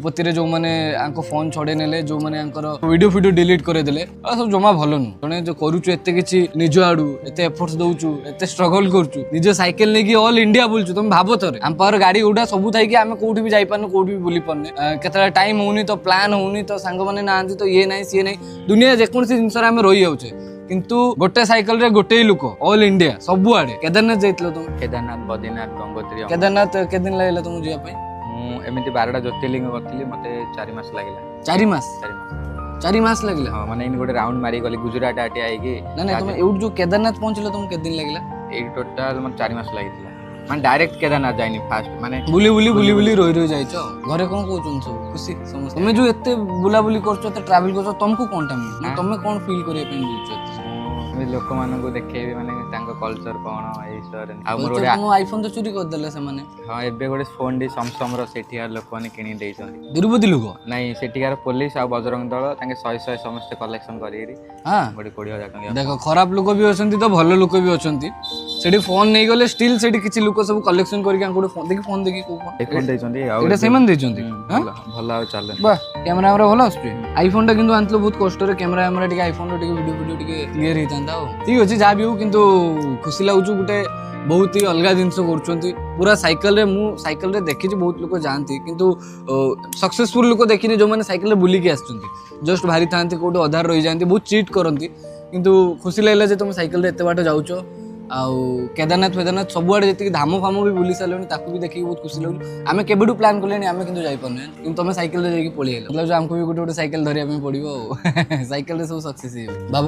तिरुपति जो मैंने फोन छड़े नेले जो मैंने वीडियो वीडियो डिलीट करदेले सब जमा भल नु जड़े जो करुचु एत कि निज आड़ू एत एफर्ट्स दौचु एत स्ट्रगल करचु निज साइकेल नहीं ऑल इंडिया बुलचु तुम भाव थे आम पावर गाड़ी गुड़ा सब थी कि आम कौटी भी जापारे कौटी भी बुली पारे केतला टाइम होनी तो प्लान होनी तो सांग मैंने ना तो ये ना सी ना दुनिया जेकोसी जिनस रही जाऊे किंतु गोटे साइकिल रे गोटे ही लोक ऑल इंडिया सब आड़े केदारनाथ जाइल तुम केदारनाथ बद्रीनाथ गंगोत्री केदारनाथ के दिन लगेगा तुमको जावाई एमती 12टा ज्योतिर्लिंग करथिली मते 4 मास लागला 4 मास 4 4 मास मास लगला हां माने इन गोटे राउंड मारी गली गुजरात आटी आइगे ना तुम एउड जो केदारनाथ पहुंचलो तुम के दिन लगला ए टोटल मन 4 मास लागितला माने डायरेक्ट केदारनाथ जाइनी फास्ट माने बुली बुली बुली बुली रोई जाइछो घरे कोन कहउछन सब खुशी समस्त तुम जो एते बुला बुली करछो एते ट्रैवल करछो तुमको कोनटा मिल तुम कोन फील करे पे बुझछो लोक मानक देखेबी माने तांको कल्चर कोन ए सर आ मोर तुम आईफोन तो चोरी कर देले से माने हां एबे गोटे फोन डी समसम रो सेठियार लोक माने किनी देइछन तिरुपति लोक नहीं सेठियार पुलिस आ बजरंग दल तांके 100 समस्त कलेक्शन करिरी हां गोटे 20000 टका देखो खराब लोक भी अछंती तो भलो लोक भी अछंती सेठी फोन नहीं गले स्टिल सेठी किछि लोक सब कलेक्शन करके आंको फोन देखि को फोन देइछन एटा सेमन देइछंती हां भला चले वाह कैमरा हमरा भलो आछे आईफोन टा किंतु आंतलो बहुत कष्ट रे कैमरा हमरा टिके आईफोन रो टिके वीडियो टिके क्लियर हेतांदा हो ठीक अछि जा भी हो किंतु खुशी लागुछु गुटे बहुत ही अलग जिनस कर पूरा साइकिल रे मु साइकिल रे देखी बहुत लोग जाती किंतु सक्सेसफुल लोग देखी जो मैंने साइकिल रे बुलिकी आसुँच जस्ट बाहरी था कौटे अधार रही जाती बहुत चिट करती किंतु खुशी लगला जे तुम साइकिल रे एते बाट जाउछ आउ केदारनाथ फेदारनाथ सबुआड़े जी धाम फाम भी बुली सारे भी देखिए बहुत खुशी लगे आम केबेठू प्लान कले आम कि जापारे कि तुम साइकिल रे जाकि पलि मतलब आमको भी गोटे गोटे साइकिल धरिया पड़ो साइकिल रे सब सक्सेस